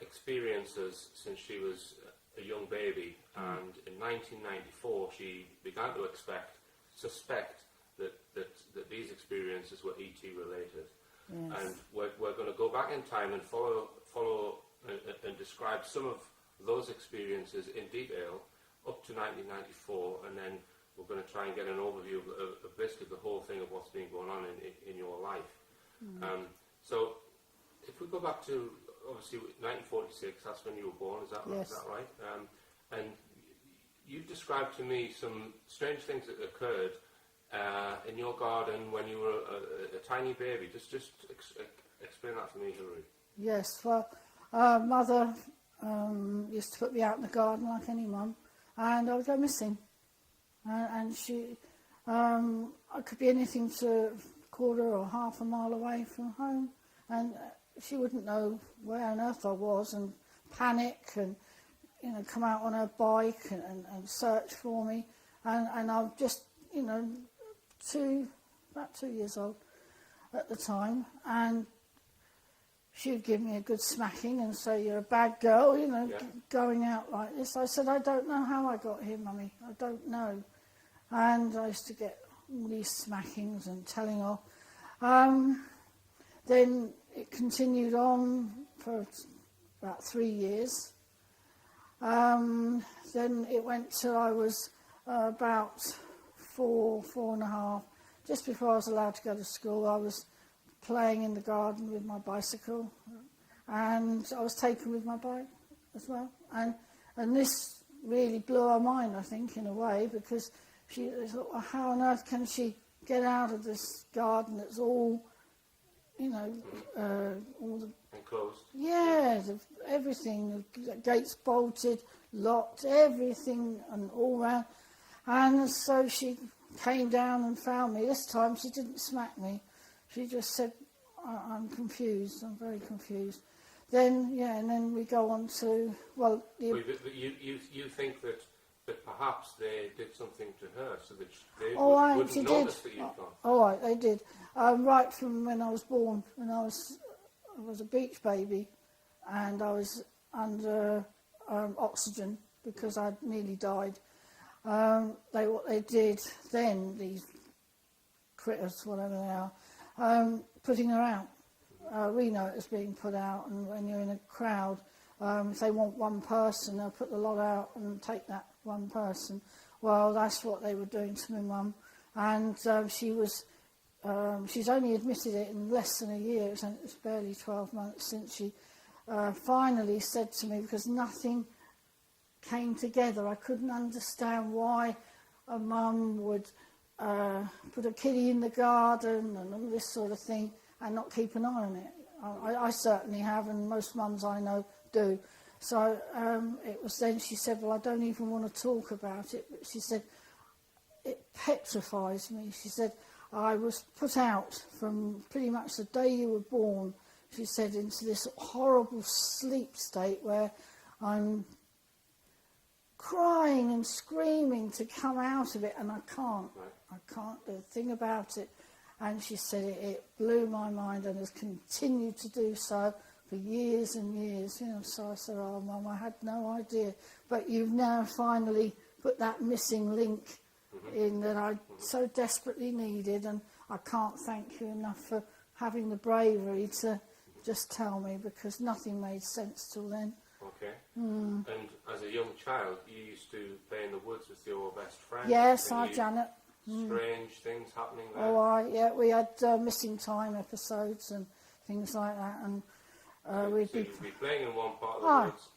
experiences since she was a young baby, and in 1994 she began to suspect that these experiences were ET related. Yes. And we're going to go back in time and follow and describe some of those experiences in detail up to 1994, and then we're going to try and get an overview of basically the whole thing of what's been going on in your life. So if we go back to, obviously, 1946, that's when you were born, is that right? And you described to me some strange things that occurred in your garden when you were a tiny baby. Just explain that to me, Hilary. Yes, well, Mother used to put me out in the garden like any mum, and I would go missing. And she, I could be anything to a quarter or half a mile away from home, and she wouldn't know where on earth I was, and panic and, come out on her bike and search for me. And I'm just, about 2 years old at the time, and she would give me a good smacking and say, "You're a bad girl," going out like this. I said, "I don't know how I got here, Mummy. I don't know." And I used to get all these smackings and telling off. Then it continued on for about 3 years. Then it went till I was about four and a half. Just before I was allowed to go to school, I was playing in the garden with my bicycle, and I was taken with my bike as well. And this really blew her mind, I think, in a way, because she thought, well, how on earth can she get out of this garden that's all, all the... Enclosed. Yeah, everything, the gates bolted, locked, everything, and all round. And so she came down and found me. This time she didn't smack me. She just said, I'm confused, I'm very confused. Then, and then we go on to, well... You think that perhaps they did something to her so that they wouldn't notice that you'd gone? Oh, right, they did. Right from when I was born, when I was a beach baby, and I was under oxygen because I'd nearly died. What they did then, these critters, whatever they are, putting her out. We know it as being put out, and when you're in a crowd, if they want one person, they'll put the lot out and take that one person. Well, that's what they were doing to my mum, and she's only admitted it in less than a year. It's barely 12 months since she finally said to me, because nothing came together. I couldn't understand why a mum would put a kiddie in the garden and all this sort of thing and not keep an eye on it. I certainly have, and most mums I know do. So it was then she said, well, I don't even want to talk about it. But she said, it petrifies me. She said, I was put out from pretty much the day you were born, she said, into this horrible sleep state where I'm crying and screaming to come out of it, and I can't. I can't do a thing about it. And she said it blew my mind and has continued to do so for years and years. So I said, oh, Mum, I had no idea. But you've now finally put that missing link in that I so desperately needed, and I can't thank you enough for having the bravery to just tell me, because nothing made sense till then. Okay. And as a young child, you used to play in the woods with your best friend. Yes, Janet. Strange things happening there. Oh, we had missing time episodes and things like that, and we'd be playing in one part of the woods.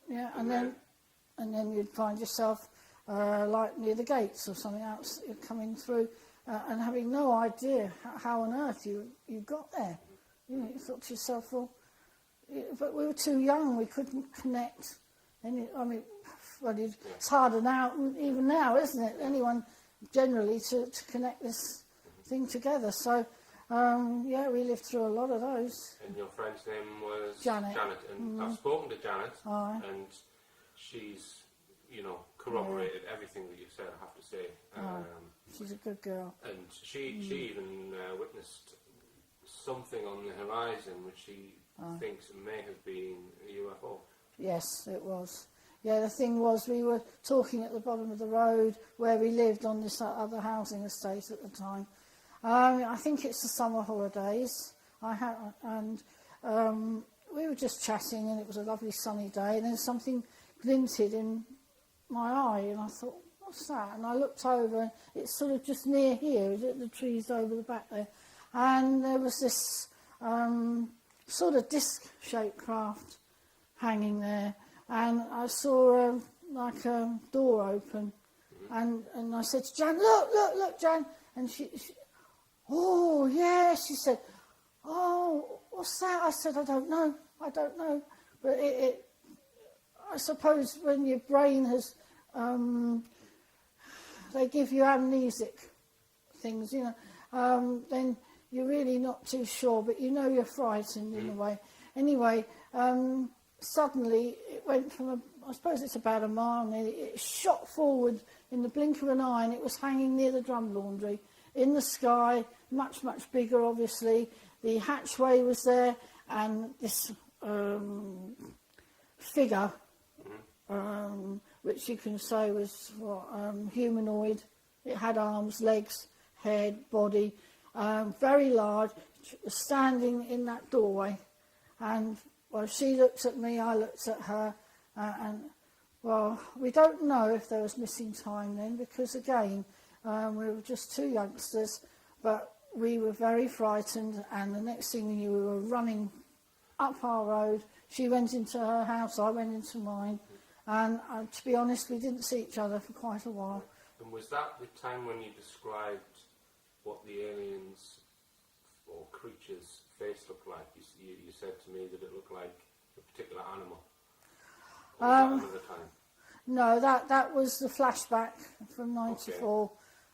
Yeah, and then you'd find yourself like near the gates or something else coming through, and having no idea how on earth you got there. You thought to yourself, well, but we were too young, we couldn't connect. It's harder now, even now, isn't it? Anyone generally to connect this thing together. So, we lived through a lot of those. And your friend's name was Janet. And I've spoken to Janet, and she's, corroborated everything that you said, I have to say. She's a good girl. And she even witnessed something on the horizon which she thinks may have been a Yes, it was. Yeah, the thing was, we were talking at the bottom of the road where we lived on this other housing estate at the time. I think it's the summer holidays. We were just chatting, and it was a lovely sunny day, and then something glinted in my eye, and I thought, what's that? And I looked over, and it's sort of just near here, the trees over the back there, and there was this sort of disc-shaped craft hanging there, and I saw like a door open, and I said to Jan, look, Jan, and she oh yeah, she said, oh, what's that? I said, I don't know, but I suppose when your brain has, they give you amnesic things, you know, then you're really not too sure, but you know you're frightened in a way. Anyway, suddenly it went from, I suppose it's about a mile nearly, it shot forward in the blink of an eye, and it was hanging near the drum laundry, in the sky, much, much bigger, obviously. The hatchway was there, and this figure, which you can say was humanoid. It had arms, legs, head, body, very large, standing in that doorway. And, well, she looked at me, I looked at her, and, well, we don't know if there was missing time then, because, again, we were just two youngsters, but we were very frightened, and the next thing we knew, we were running up our road. She went into her house, I went into mine, and to be honest, we didn't see each other for quite a while. And was that the time when you described what the aliens or creatures' face looked like? You said to me that it looked like a particular animal. Or was that another time? No, that was the flashback from '94.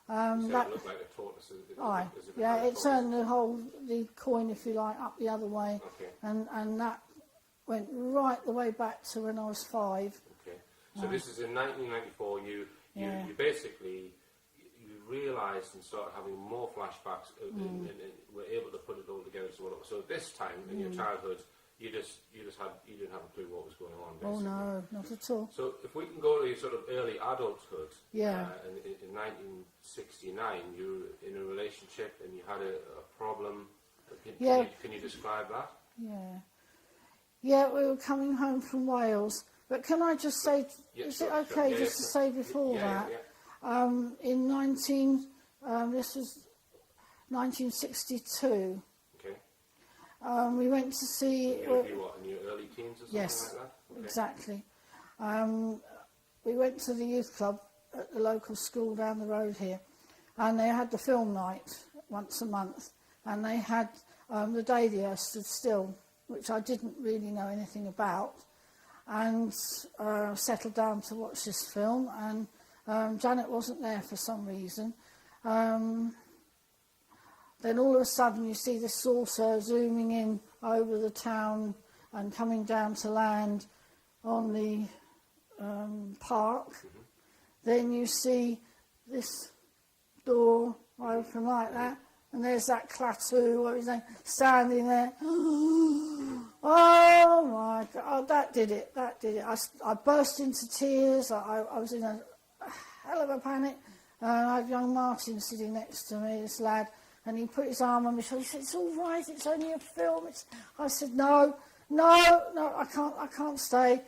Okay. That looked like a tortoise. Aye, yeah, it turned the coin, if you like, up the other way, okay. and that went right the way back to when I was 5. Okay, so this is in 1994. You basically realised and started having more flashbacks, and were able to put it all together. So this time in your childhood, you didn't have a clue what was going on, basically. Oh no, not at all. So if we can go to your sort of early adulthood, in 1969, you were in a relationship and you had a problem. Can you describe that? Yeah, we were coming home from Wales. But can I just say, is it okay to say before that? In this was 1962. We went to see... You would be what, in your early teens or something yes, like that? Okay. Exactly. We went to the youth club at the local school down the road here, and they had the film night once a month, and they had the day the Earth stood still, which I didn't really know anything about, and settled down to watch this film, and Janet wasn't there for some reason. Then all of a sudden you see this saucer zooming in over the town and coming down to land on the park. Then you see this door open like that, and there's that Klaatu, what was his name, standing there. Oh my God, that did it. I burst into tears. I was in a hell of a panic. I had young Martin sitting next to me, this lad, and he put his arm on my shoulder. He said, "It's all right, it's only a film." I said, no, I can't stay.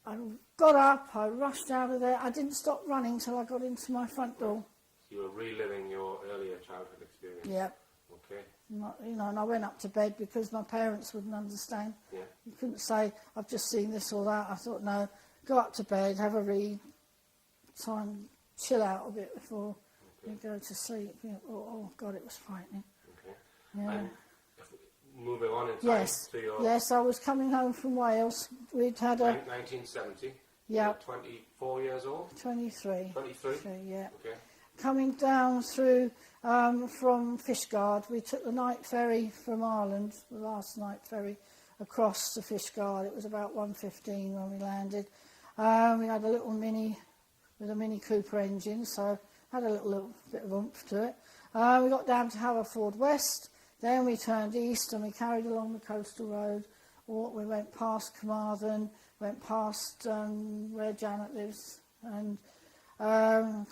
I got up, I rushed out of there. I didn't stop running till I got into my front door. You were reliving your earlier childhood experience? Yeah. Okay. And I went up to bed because my parents wouldn't understand. Yeah. You couldn't say, "I've just seen this or that." I thought, no, go up to bed, have a read, try and chill out a bit before you go to sleep. Oh God, it was frightening. Okay. Yeah. And moving on in time to your... Yes, I was coming home from Wales. We'd had a... 1970? Yeah. 24 years old? 23. 23? Yeah. Okay. Coming down through from Fishguard, we took the night ferry from Ireland, the last night ferry, across to Fishguard. It was about 1:15 when we landed. We had a little Mini with a Mini Cooper engine, so had a little bit of oomph to it. We got down to Haverford West, then we turned east and we carried along the coastal road we went past Carmarthen, went past where Janet lives, and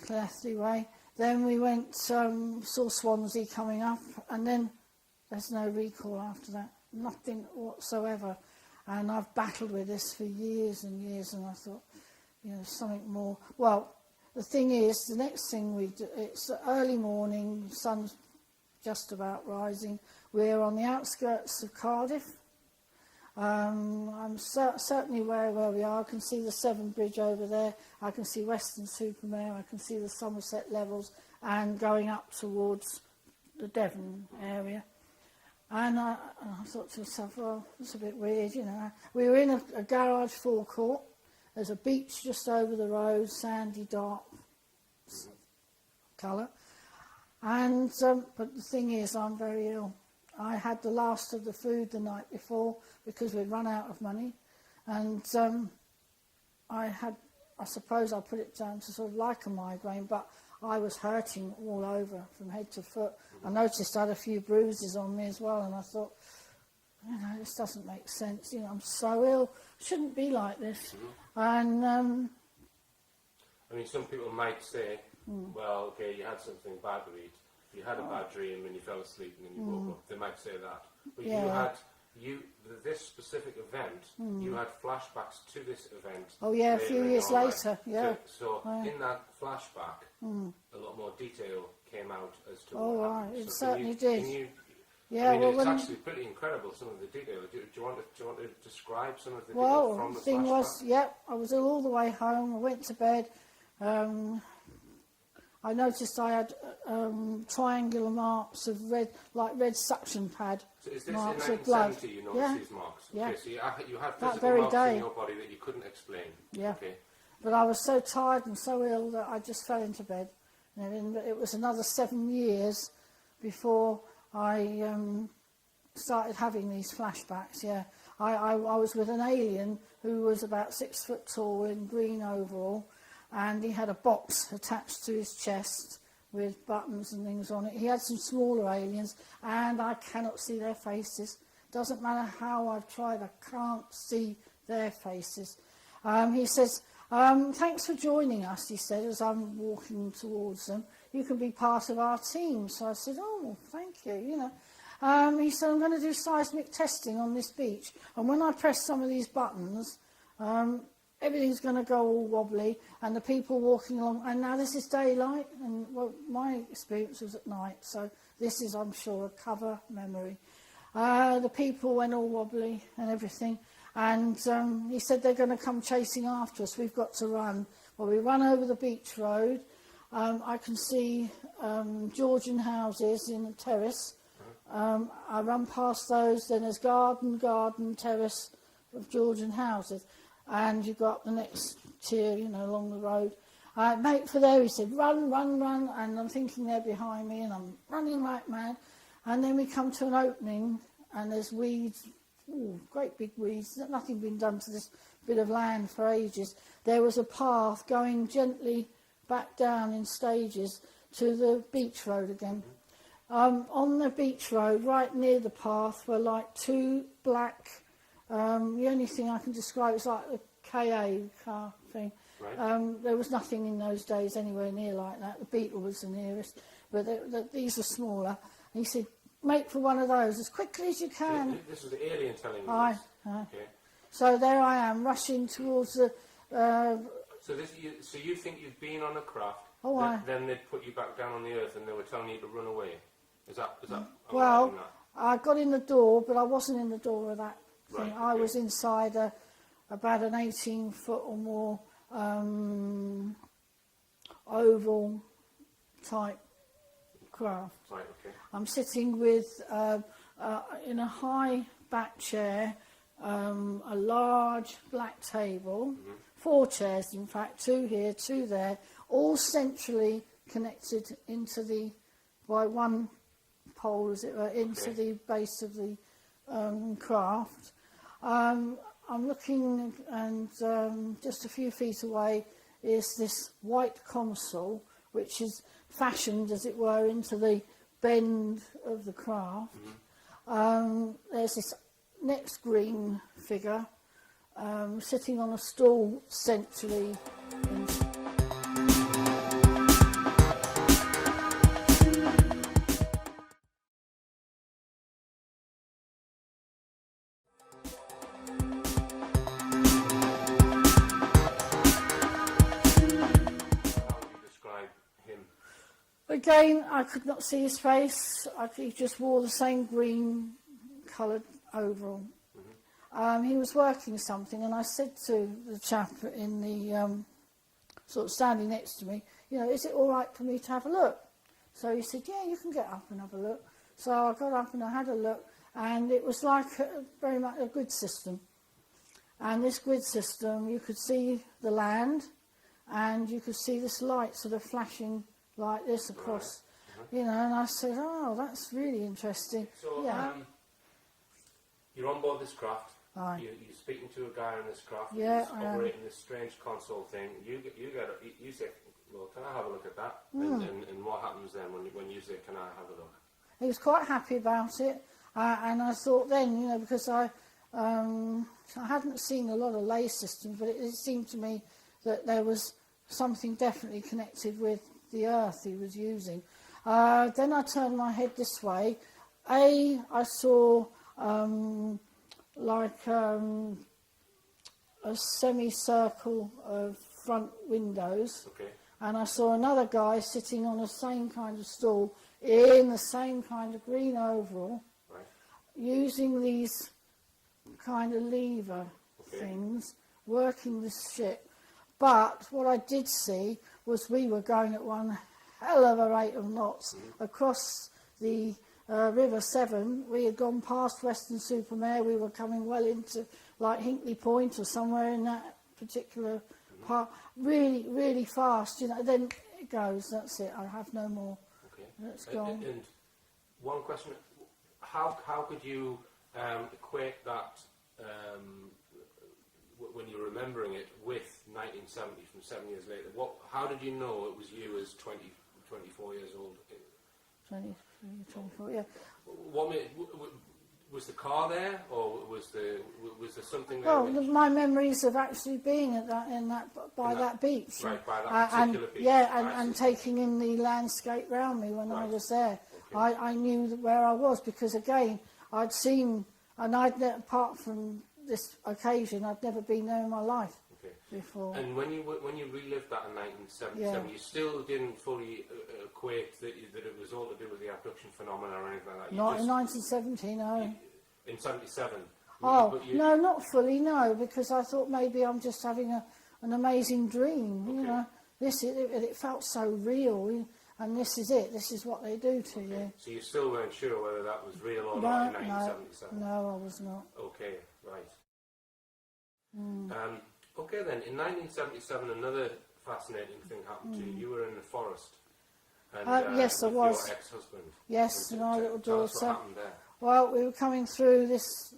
Clethley Way. Then we went, saw Swansea coming up, and then there's no recall after that, nothing whatsoever. And I've battled with this for years and years, and I thought, something more. Well, the thing is, the next thing we do, it's early morning, sun's just about rising. We're on the outskirts of Cardiff. I'm certainly aware where we are. I can see the Severn Bridge over there. I can see Weston-super-Mare. I can see the Somerset levels, and going up towards the Devon area. And I thought to myself, well, it's a bit weird, We were in a garage forecourt. There's a beach just over the road, sandy, dark colour. And but the thing is, I'm very ill. I had the last of the food the night before because we'd run out of money, and I suppose I put it down to sort of like a migraine, but I was hurting all over from head to foot. I noticed I had a few bruises on me as well, and I thought, this doesn't make sense. I'm so ill. Shouldn't be like this. And I mean, some people might say, well, okay, you had something bad to eat. You had a bad dream and you fell asleep and then you woke up. They might say that. But this specific event, you had flashbacks to this event. Oh yeah, a few years later, yeah. So in that flashback, a lot more detail came out as to what happened. Right, it so certainly did. I mean, it's actually pretty incredible, some of the detail. Do you want to describe some of the detail from the flashback? Well, the thing was, I was ill all the way home. I went to bed. I noticed I had triangular marks of red suction pad. So is this marks in of blood. 1970 you noticed these marks? Yeah. Okay, so you had That physical very marks day. in your body that you couldn't explain. Yeah. Okay. But I was so tired and so ill that I just fell into bed. And it was another 7 years before I started having these flashbacks. Yeah, I was with an alien who was about 6 foot tall in green overall, and he had a box attached to his chest with buttons and things on it. He had some smaller aliens, and I cannot see their faces. Doesn't matter how I've tried, I can't see their faces. He says, thanks for joining us, he said, as I'm walking towards them. You can be part of our team. So I said, oh, thank you, He said, I'm going to do seismic testing on this beach. And when I press some of these buttons, everything's going to go all wobbly, and the people walking along, and now this is daylight, and well, my experience was at night, so this is, I'm sure, a cover memory. The people went all wobbly and everything, and he said they're going to come chasing after us, we've got to run. Well, we run over the beach road. I can see Georgian houses in the terrace. I run past those, then there's garden, terrace of Georgian houses. And you got the next tier, along the road. Mate, for there, he said, run, run, run. And I'm thinking they're behind me, and I'm running like mad. And then we come to an opening, and there's weeds, great big weeds. Nothing been done to this bit of land for ages. There was a path going gently back down in stages to the beach road again. On the beach road, right near the path, were like two black... the only thing I can describe is like a KA car thing. Right. There was nothing in those days anywhere near like that. The Beetle was the nearest, but these were smaller. And he said, make for one of those as quickly as you can. So this was the alien telling you Aye. Okay. So there I am, rushing towards the... So you think you've been on a craft, then they'd put you back down on the earth and they were telling you to run away? Is that well, I got in the door, but I wasn't in the door of that thing. Right, okay. I was inside about an 18-foot or more oval type craft. Right, okay. I'm sitting with in a high back chair, a large black table, 4 chairs in fact, 2 here, 2 there, all centrally connected by one pole, as it were, into the base of the craft. I'm looking, and just a few feet away is this white console, which is fashioned, as it were, into the bend of the craft. There's this next green figure sitting on a stool centrally. How would you describe him? Again, I could not see his face. He just wore the same green coloured overall. He was working something, and I said to the chap in the sort of standing next to me, you know, is it all right for me to have a look? So he said, yeah, you can get up and have a look. So I got up and I had a look, and it was like very much a grid system. And this grid system, you could see the land, and you could see this light sort of flashing like this across, you know, and I said, oh, that's really interesting. So, yeah. You're on board this craft. Aye. You're speaking to a guy on this craft. Yeah, who's operating this strange console thing. You say, well, can I have a look at that? And what happens then when you say, can I have a look? He was quite happy about it, and I thought then, you know, because I hadn't seen a lot of lay systems, but it seemed to me that there was something definitely connected with the earth he was using. Then I turned my head this way. I saw a semicircle of front windows, and I saw another guy sitting on the same kind of stool in the same kind of green overall, using these kind of lever things, working this ship. But what I did see was we were going at one hell of a rate of knots across the River Severn. We had gone past Weston-super-Mare. We were coming well into like Hinkley Point or somewhere in that particular part. Really, really fast, you know. Then it goes. That's it. I have no more. It's gone. And one question: how could you equate that when you're remembering it with 1970 from 7 years later? How did you know it was you as 24 years old? 23, 24, yeah. Was the car there, or was there something there? Well, my memories of actually being at that beach, right, by that particular beach. Yeah, and taking in the landscape round me when I was there. I knew where I was because again I'd seen, and apart from this occasion, I'd never been there in my life before. And when you relived that in 1977, you still didn't fully equate that it was all to do with the abduction phenomena or anything like that? Not in 1970, no. In 77? Oh, no, not fully, no, because I thought maybe I'm just having an amazing dream, you know. It felt so real, and this is it, this is what they do to you. So you still weren't sure whether that was real or not in 1977? No, I was not. Okay, right. Okay then, in 1977 another fascinating thing happened to you. You were in the forest. And, yes, I was. With your ex-husband. Yes, and our little Tell us daughter. what happened there. Well, we were coming through this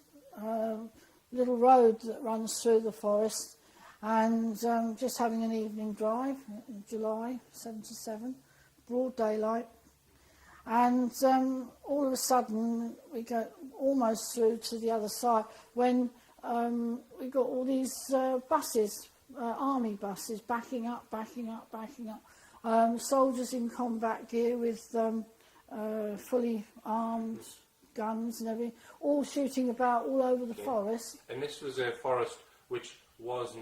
little road that runs through the forest, and just having an evening drive in July 77, broad daylight, and all of a sudden we go almost through to the other side when we got all these buses, army buses, backing up, soldiers in combat gear with fully armed guns and everything, all shooting about all over the forest. And this was a forest which was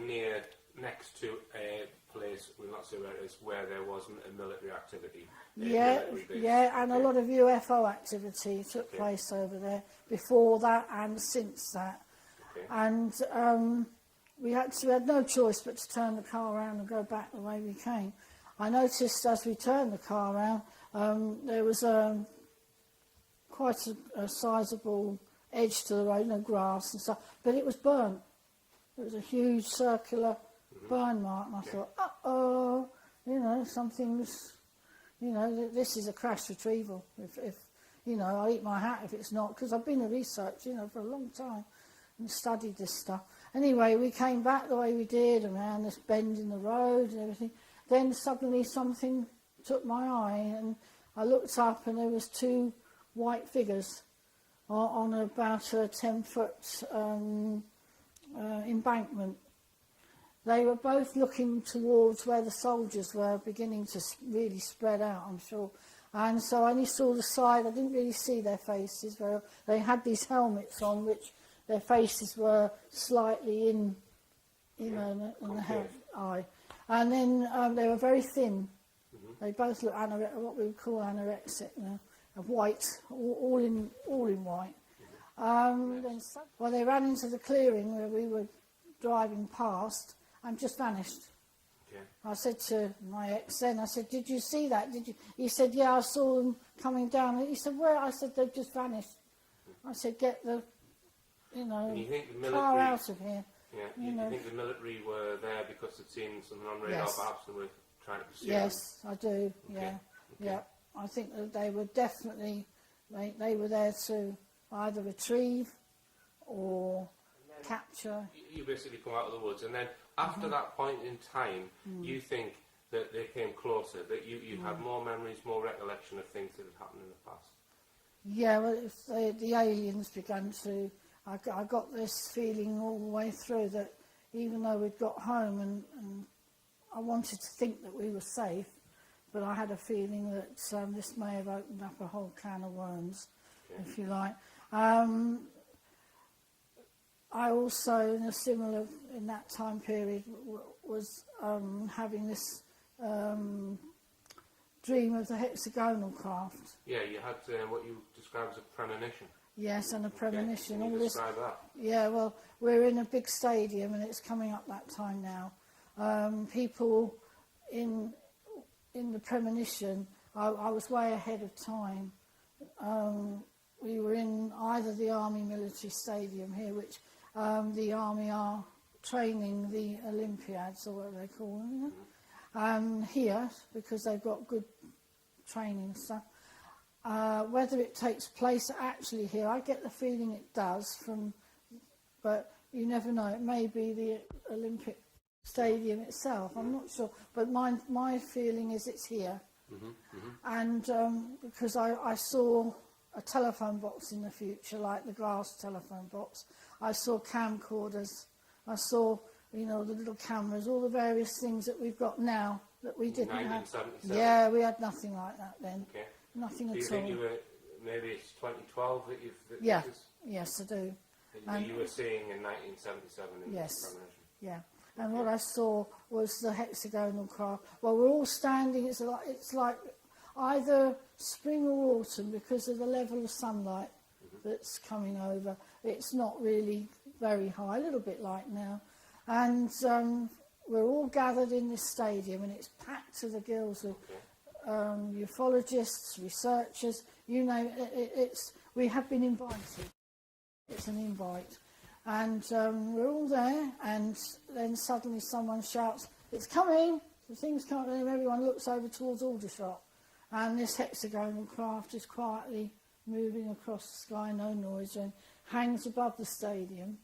next to a place, we'll not say where it is, where there was a military activity. And a lot of UFO activity took place over there before that and since that. And we had no choice but to turn the car around and go back the way we came. I noticed as we turned the car around, there was quite a sizable edge to the road, no grass and stuff, but it was burnt. It was a huge circular burn mark, and I thought, uh-oh, you know, something's, you know, this is a crash retrieval. If you know, I'll eat my hat if it's not, because I've been a researcher, you know, for a long time and studied this stuff. Anyway, we came back the way we did, around this bend in the road and everything. Then suddenly something took my eye, and I looked up, and there was two white figures on about a 10-foot embankment. They were both looking towards where the soldiers were beginning to really spread out, I'm sure. And so I only saw the side. I didn't really see their faces. They had these helmets on, which their faces were slightly in the eye. And then they were very thin. They both looked what we would call anorexic now, of white, all in white. They ran into the clearing where we were driving past and just vanished. Okay. I said to my ex then, I said, "Did you see that? Did you?" He said, "Yeah, I saw them coming down." He said, "Where?" I said, "They've just vanished." I said, "Get the, car out of here." Yeah, you think the military were there because they'd seen something on radar perhaps and were trying to pursue Yes, them? I do, okay. Yeah. Yeah. I think that they were definitely, they were there to either retrieve or capture. You basically come out of the woods, and then after that point in time, you think that they came closer, that you had more memories, more recollection of things that had happened in the past. Yeah, well, the aliens began to... I got this feeling all the way through that even though we'd got home and I wanted to think that we were safe, but I had a feeling that this may have opened up a whole can of worms, if you like. I also, in that time period, was having this dream of the hexagonal craft. Yeah, you had what you described as a premonition. Yes, and a premonition. Can you describe that? Yeah, well, we're in a big stadium and it's coming up that time now. People in the premonition, I was way ahead of time. We were in either the Army Military Stadium here, which the Army are training the Olympiads, or what they call them, here, because they've got good training and stuff. Whether it takes place actually here, I get the feeling it does, but you never know. It may be the Olympic Stadium itself, I'm not sure. But my feeling is it's here. And because I saw a telephone box in the future, like the glass telephone box. I saw camcorders. I saw, the little cameras, all the various things that we've got now that we didn't have. Yeah, we had nothing like that then. Okay. Nothing at all. Do you think you were, maybe it's 2012 that you've... Yeah, yes, I do. And you were seeing in 1977 in yes, the premonition? Yeah. And what I saw was the hexagonal craft. Well, we're all standing, it's like either spring or autumn because of the level of sunlight that's coming over. It's not really very high, a little bit like now. And we're all gathered in this stadium and it's packed to the gills with ufologists, researchers, you name it. We have been invited. It's an invite. And we're all there, and then suddenly someone shouts, "It's coming!" The thing's coming, and everyone looks over towards Aldershot. And this hexagonal craft is quietly moving across the sky, no noise, and hangs above the stadium.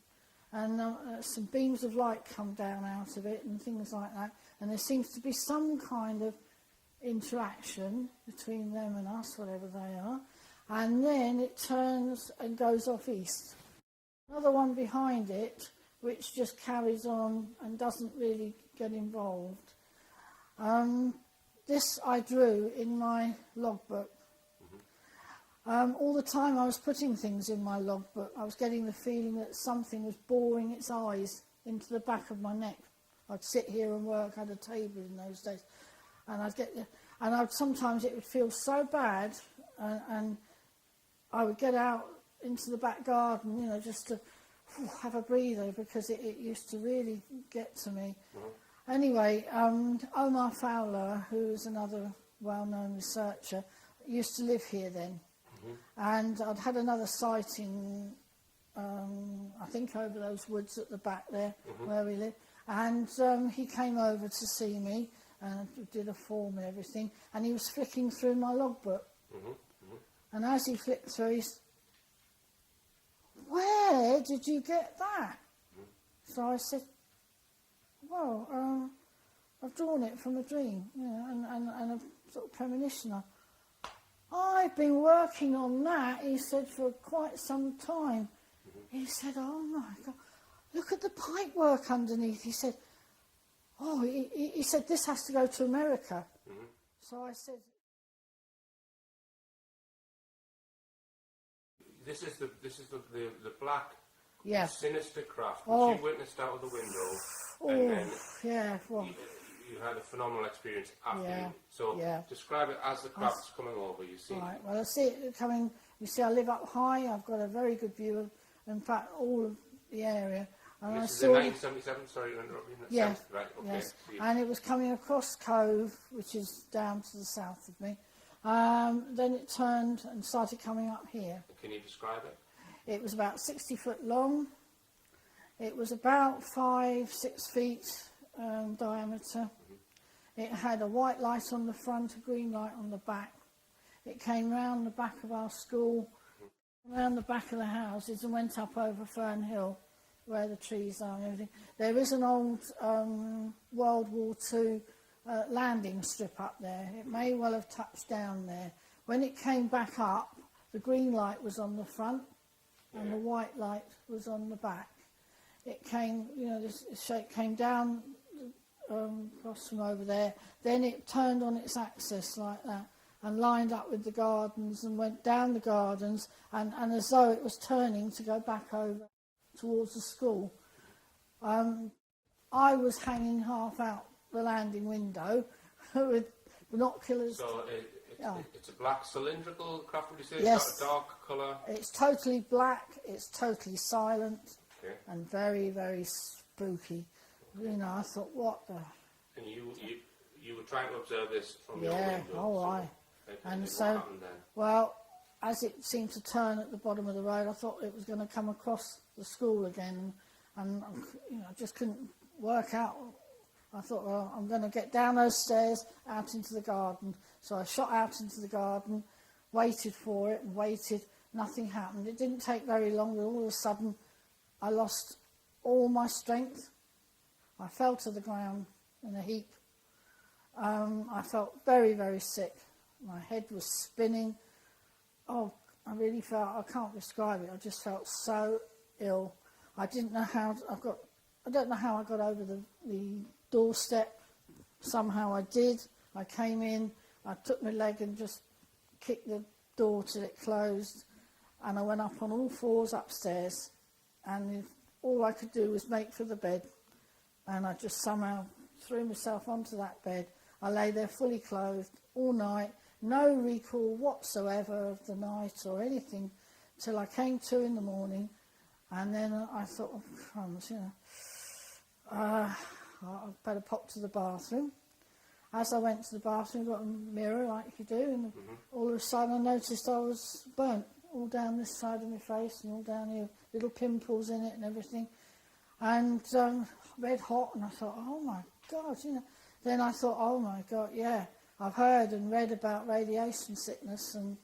And some beams of light come down out of it, and things like that. And there seems to be some kind of interaction between them and us, whatever they are. And then it turns and goes off east. Another one behind it, which just carries on and doesn't really get involved. This I drew in my logbook. All the time I was putting things in my logbook, I was getting the feeling that something was boring its eyes into the back of my neck. I'd sit here and work, I had a table in those days, and sometimes it would feel so bad, and I would get out into the back garden, just to have a breather, because it used to really get to me. Anyway, Omar Fowler, who's another well-known researcher, used to live here then. And I'd had another sighting, I think over those woods at the back there where we live. And he came over to see me and did a form and everything. And he was flicking through my logbook. And as he flicked through, he said, "Where did you get that?" So I said, "Well, I've drawn it from a dream, and a sort of premonition." I've been working on that, he said, for quite some time. He said, oh my God, look at the pipe work underneath. He said, oh, he said, this has to go to America. So I said... This is the black, Yeah. sinister craft which Oh. you witnessed out of the window, Oh, and then yeah, well, you had a phenomenal experience after. Yeah, You. So yeah. describe it as the craft's coming over. You see. right. Well, I see it coming. You see, I live up high. I've got a very good view of, in fact, all of the area. And I This is saw... in 1977. Sorry to interrupt you. Yeah, Right. Okay. yes. So you- And it was coming across Cove, which is down to the south of me. Then it turned and started coming up here. Can you describe it? It was about 60 foot long. It was about 5-6 feet diameter. It had a white light on the front, a green light on the back. It came round the back of our school, round the back of the houses, and went up over Fern Hill, where the trees are and everything. There is an old World War II landing strip up there. It may well have touched down there. When it came back up, the green light was on the front and the white light was on the back. It came, you know, this shape came down across from over there. Then it turned on its axis like that and lined up with the gardens and went down the gardens and as though it was turning to go back over towards the school. I was hanging half out the landing window with binoculars. So it's a black cylindrical craft. Would you say? Yes. It's got a dark colour. It's totally black, it's totally silent, Okay. and very, very spooky. You know, I thought, what the... And you were trying to observe this from your Yeah, window. oh, so, aye. And what so, happened then? well, as it seemed to turn at the bottom of the road, I thought it was going to come across the school again, and you know, I just couldn't work out. I thought, well, I'm going to get down those stairs, out into the garden. So I shot out into the garden, waited for it and waited. Nothing happened. It didn't take very long, but all of a sudden I lost all my strength. I fell to the ground in a heap. I felt very, very sick. My head was spinning. Oh, I really felt, I can't describe it. I just felt so ill. I didn't know how, I don't know how I got over the doorstep. Somehow I did. I came in, I took my leg and just kicked the door till it closed, and I went up on all fours upstairs, and all I could do was make for the bed, and I just somehow threw myself onto that bed. I lay there fully clothed all night, no recall whatsoever of the night or anything, till I came to in the morning, and then I thought, oh crumbs, you know, I'd better pop to the bathroom. As I went to the bathroom, got a mirror like you do, and all of a sudden I noticed I was burnt all down this side of my face and all down here, little pimples in it and everything, and red hot. And I thought, oh my God, you know. Then I thought, oh my God, yeah, I've heard and read about radiation sickness, and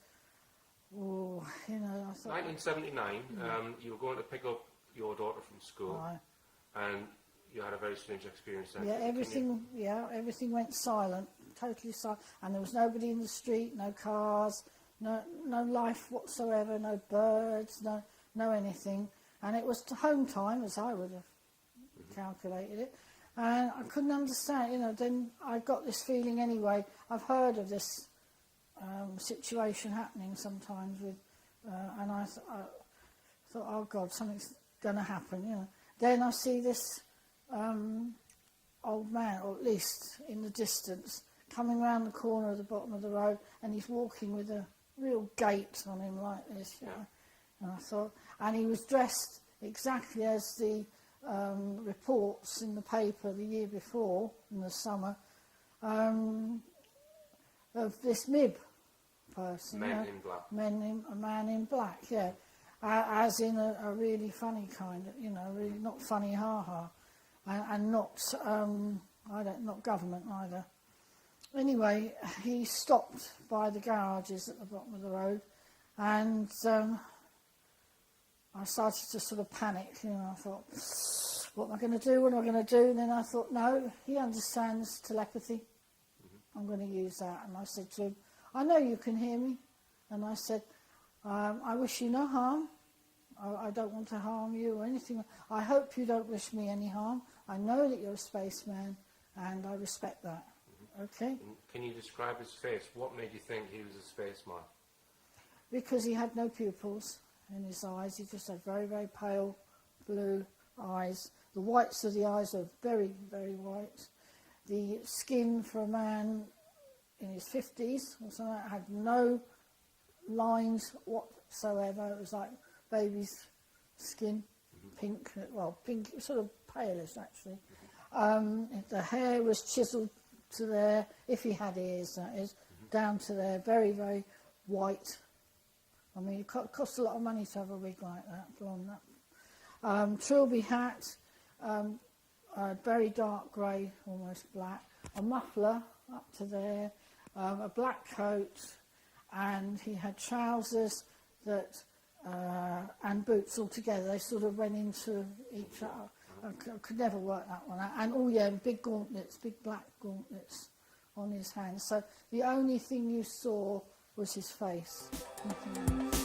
oh, you know, I thought. 1979. You were going to pick up your daughter from school, and you had a very strange experience then. Yeah, everything went silent, totally silent, and there was nobody in the street, no cars, no life whatsoever, no birds, no anything, and it was home time, as I would have calculated it, and I couldn't understand, you know. Then I got this feeling anyway. I've heard of this situation happening sometimes with, and I thought, oh God, something's going to happen, you know. Then I see this old man, or at least in the distance, coming round the corner of the bottom of the road, and he's walking with a real gait on him like this, you know. And I thought, and he was dressed exactly as the reports in the paper the year before, in the summer, of this MIB person. Men in black. A man in black, yeah. As in a really funny kind, you know, really not funny ha-ha. And not, not government either. Anyway, he stopped by the garages at the bottom of the road, and I started to sort of panic, you know. I thought, what am I going to do, what am I going to do? And then I thought, no, he understands telepathy. I'm going to use that. And I said to him, I know you can hear me. And I said, I wish you no harm. I don't want to harm you or anything. I hope you don't wish me any harm. I know that you're a spaceman, and I respect that. Okay? Can you describe his face? What made you think he was a spaceman? Because he had no pupils in his eyes. He just had very, very pale blue eyes. The whites of the eyes are very, very white. The skin for a man in his 50s or something had no lines whatsoever. It was like baby's skin, pink, well, pink, sort of palish actually. The hair was chiselled to there, if he had ears, that is, down to there, very, very white. I mean, it costs a lot of money to have a wig like that, blonde. Trilby hat, very dark grey, almost black. A muffler up to there, a black coat, and he had trousers that and boots all together. They sort of went into each other. I could never work that one out. And oh yeah, big gauntlets, big black gauntlets on his hands. So the only thing you saw was his face. Nothing else.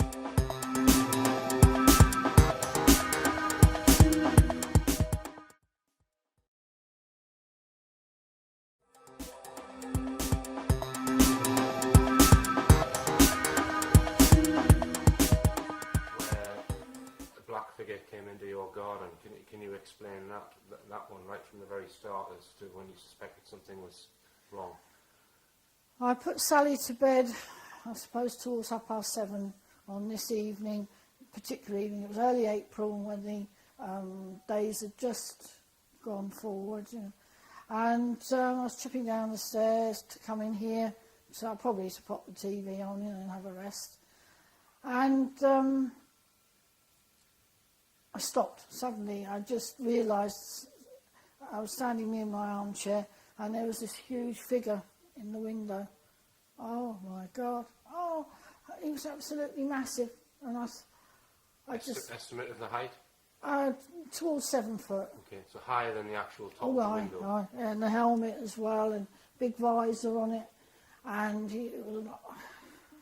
Figure came into your garden. Can you explain that one right from the very start as to when you suspected something was wrong? I put Sally to bed, I suppose, towards 7:30 on this evening, particular evening. It was early April when the days had just gone forward, you know. And I was tripping down the stairs to come in here, so I probably to pop the TV on, you know, and have a rest. And I stopped suddenly. I just realised I was standing in my armchair and there was this huge figure in the window. Oh my God. Oh, he was absolutely massive. And I just... Estimate of the height? Towards 7 foot. Okay, so higher than the actual top of the window. Right. And the helmet as well, and big visor on it. And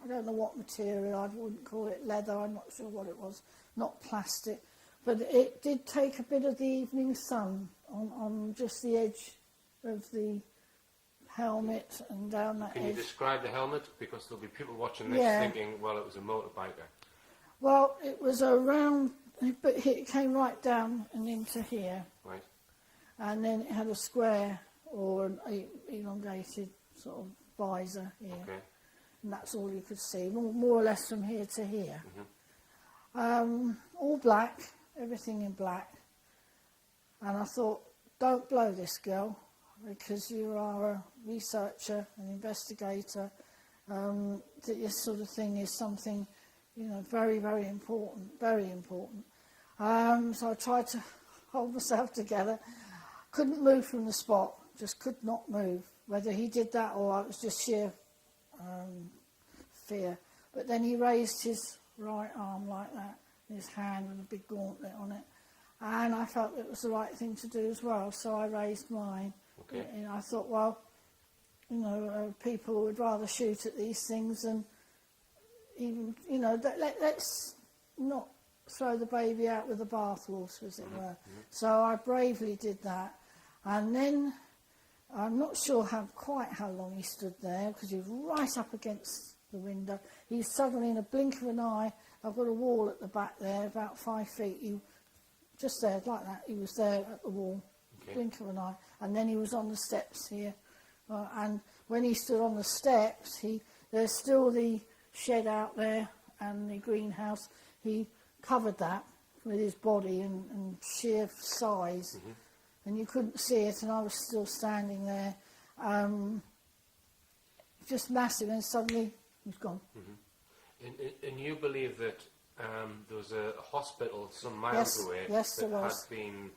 I don't know what material, I wouldn't call it leather, I'm not sure what it was, not plastic. But it did take a bit of the evening sun on just the edge of the helmet and down that edge. Can you describe the helmet? Because there'll be people watching this thinking, well, it was a motorbiker. Well, it was around, but it came right down and into here. Right. And then it had a square or an elongated sort of visor here. Okay. And that's all you could see, more or less from here to here. All black. Everything in black. And I thought, don't blow this girl, because you are a researcher, an investigator. This sort of thing is something, you know, very, very important, very important. So I tried to hold myself together. Couldn't move from the spot, just could not move. Whether he did that or it was just sheer fear. But then he raised his right arm like that, his hand with a big gauntlet on it, and I felt it was the right thing to do as well, so I raised mine. Okay. And I thought, well, you know, people would rather shoot at these things than even, you know, let's not throw the baby out with the bathwater, as it were. So I bravely did that, and then I'm not sure quite how long he stood there, because he was right up against the window. He suddenly, in a blink of an eye, I've got a wall at the back there, about 5 feet. He just there, like that. He was there at the wall, blink of an eye. And then he was on the steps here. And when he stood on the steps, there's still the shed out there and the greenhouse. He covered that with his body and sheer size. And you couldn't see it, and I was still standing there. Just massive, and suddenly he was gone. And you believe that there was a hospital some miles away that had been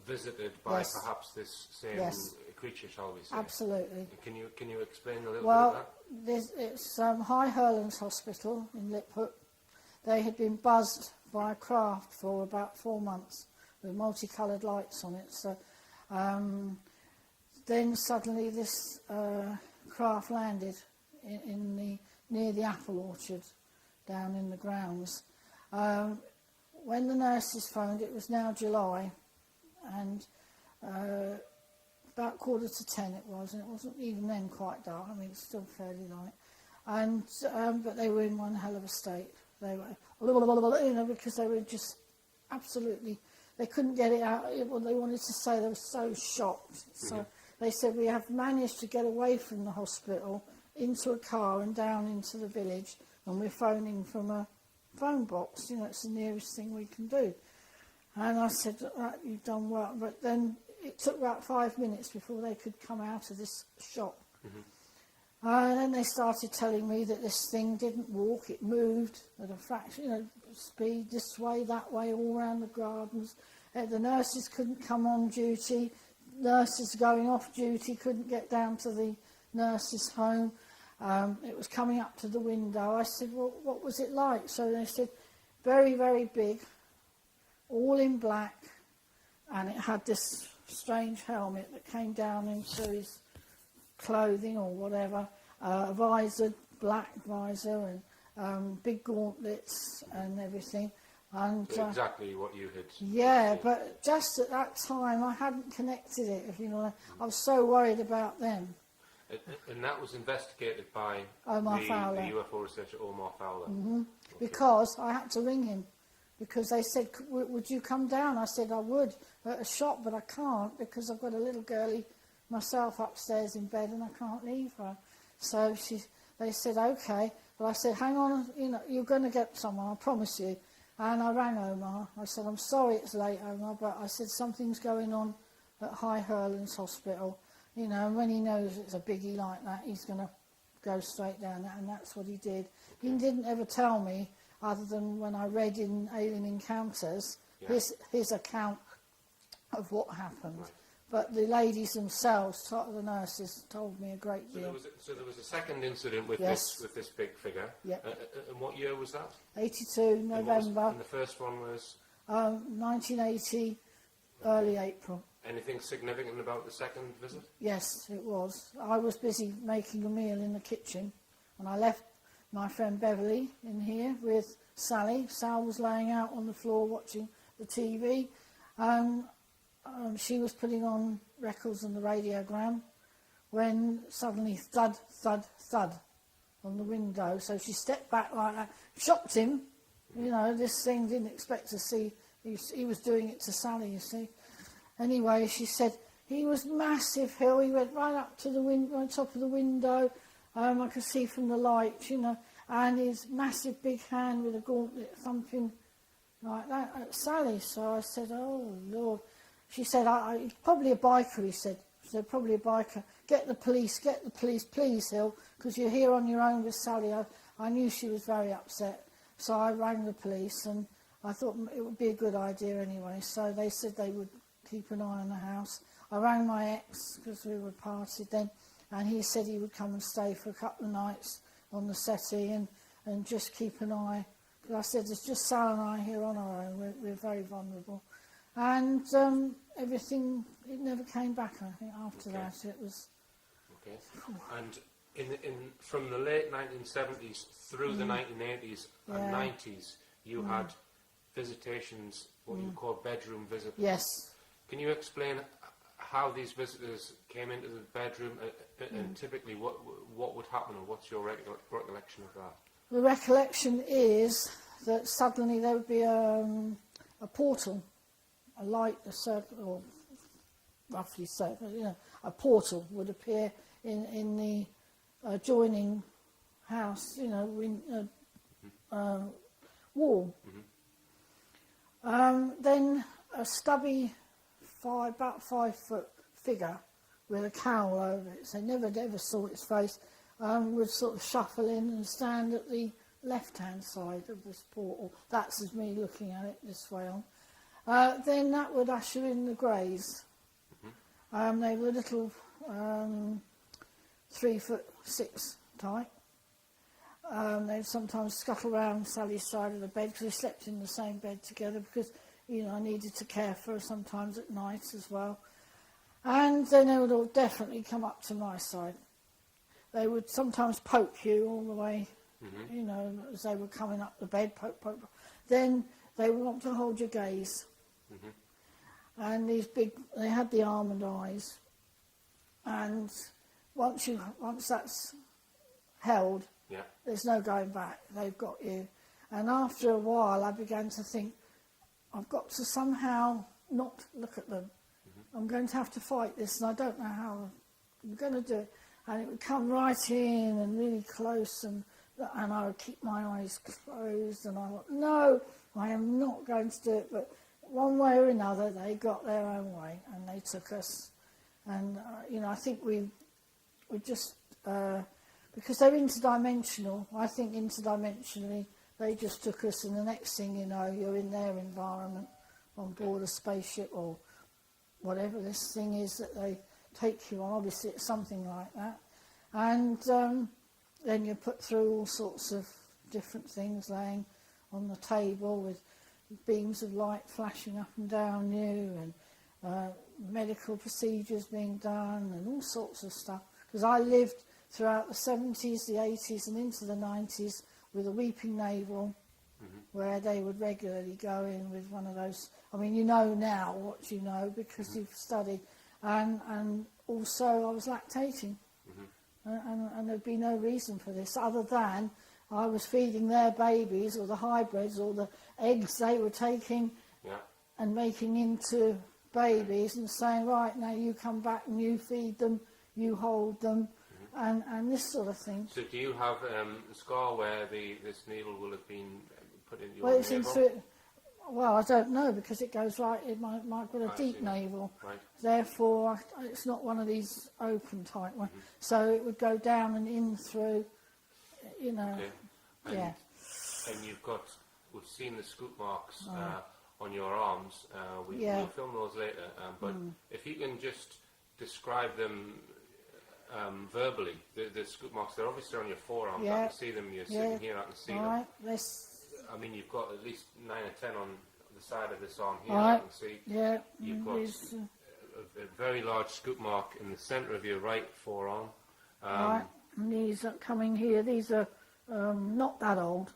visited by perhaps this same creature, shall we say? Absolutely. Can you explain a little bit of that? Well, it's High Herlands Hospital in Liphook. They had been buzzed by a craft for about 4 months with multicoloured lights on it. So then suddenly this craft landed near the apple orchard down in the grounds. When the nurses phoned, it was now July, and about 9:45 it was, and it wasn't even then quite dark. I mean, it's still fairly light. And but they were in one hell of a state. They were, you know, because they were just absolutely, they couldn't get it out. Well, they wanted to say they were so shocked. So they said, we have managed to get away from the hospital into a car and down into the village, and we're phoning from a phone box. You know, it's the nearest thing we can do. And I said, right, you've done well. But then it took about 5 minutes before they could come out of this shock. And then they started telling me that this thing didn't walk, it moved at a fraction, you know, speed this way, that way, all around the gardens. The nurses couldn't come on duty. Nurses going off duty couldn't get down to the nurses' home. It was coming up to the window. I said, well, what was it like? So they said, very, very big, all in black, and it had this strange helmet that came down into his clothing or whatever, a visor, black visor, and big gauntlets and everything. And exactly what you had. Yeah, but just at that time I hadn't connected it, if you know. I was so worried about them. And that was investigated by Omar Fowler. The UFO researcher Omar Fowler. Okay. Because I had to ring him, because they said, would you come down? I said I would at a shop, but I can't because I've got a little girlie myself upstairs in bed and I can't leave her. So they said, okay. But I said, hang on, you know, you're going to get someone, I promise you. And I rang Omar. I said, I'm sorry it's late, Omar, but I said, something's going on at High Hurlands Hospital. You know, and when he knows it's a biggie like that, he's going to go straight down that, and that's what he did. He didn't ever tell me, other than when I read in Alien Encounters, his account of what happened. Right. But the ladies themselves, the nurses, told me a great deal. So there was a second incident with this big figure. Yep. And what year was that? 82, November. And the first one was? 1980, early April. Anything significant about the second visit? Yes, it was. I was busy making a meal in the kitchen, and I left my friend Beverly in here with Sally. Sal was laying out on the floor watching the TV. She was putting on records on the radiogram when suddenly thud, thud, thud on the window. So she stepped back like that, shocked him. You know, this thing didn't expect to see. He was doing it to Sally, you see. Anyway, she said, he was massive, Hill. He went right up to the window, on top of the window. I could see from the light, you know, and his massive big hand with a gauntlet thumping like that at Sally. So I said, oh, Lord. She said, he's probably a biker, he said. She said, probably a biker. Get the police, please, Hill, because you're here on your own with Sally. I knew she was very upset. So I rang the police, and I thought it would be a good idea anyway. So they said they would keep an eye on the house. I rang my ex, because we were parted then, and he said he would come and stay for a couple of nights on the settee and just keep an eye. Because I said, it's just Sal and I here on our own. We're very vulnerable. And everything, it never came back, I think, after that. It was... Okay. And from the late 1970s through the 1980s and 90s, you had visitations, what you call bedroom visitors. Yes. Can you explain how these visitors came into the bedroom and typically what would happen, or what's your recollection of that? The recollection is that suddenly there would be a portal, a light, a circle, or roughly circle, you know, a portal would appear in the adjoining house, you know, wall. Then a stubby, about 5 foot figure with a cowl over it, so never ever saw its face, would sort of shuffle in and stand at the left-hand side of this portal. That's as me looking at it this way on. Then that would usher in the greys. They were little 3'6" type. They'd sometimes scuttle around Sally's side of the bed because they slept in the same bed together, because, you know, I needed to care for her sometimes at night as well. And then they would all definitely come up to my side. They would sometimes poke you all the way you know, as they were coming up the bed, poke, poke, poke. Then they want to hold your gaze. And these big, they had the almond eyes. And once that's held, there's no going back. They've got you. And after a while, I began to think, I've got to somehow not look at them. I'm going to have to fight this, and I don't know how I'm going to do it. And it would come right in and really close, and I would keep my eyes closed, and I thought, no, I am not going to do it. But one way or another, they got their own way, and they took us. And, you know, I think we just, because they're interdimensional, I think interdimensionally, they just took us, and the next thing you know, you're in their environment on board a spaceship or whatever this thing is that they take you on. Obviously, it's something like that. And then you're put through all sorts of different things, laying on the table with beams of light flashing up and down you, and medical procedures being done, and all sorts of stuff. Because I lived throughout the 70s, the 80s, and into the 90s with a weeping navel, where they would regularly go in with one of those. I mean, you know now what you know because you've studied. And also I was lactating. And there'd be no reason for this other than I was feeding their babies, or the hybrids, or the eggs they were taking and making into babies, and saying, right, now you come back and you feed them, you hold them, and this sort of thing. So do you have a scar where this needle will have been put in your Well, it's navel? Well, I don't know, because it goes right in my got a deep navel. Right. Therefore, it's not one of these open type ones. So it would go down and in through, you know. Okay. And we've seen the scoop marks on your arms. We'll film those later. But if you can just describe them verbally, the scoop marks, they're obviously on your forearms. I can see them. You're sitting here, I can see them. I mean, you've got at least 9 or 10 on the side of this arm here. I can see. Yeah. You've got a very large scoop mark in the centre of your right forearm. Right. And these are coming here. These are not that old,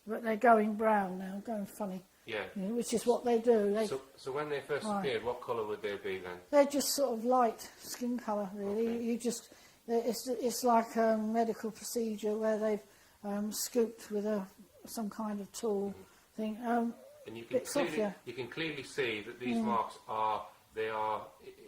but they're going brown now, going funny. Yeah. Which is what they do. So when they first appeared, what colour would they be then? They're just sort of light skin colour, really. Okay. You just, it's like a medical procedure where they've scooped with some kind of tool thing. And you can clearly see that these marks are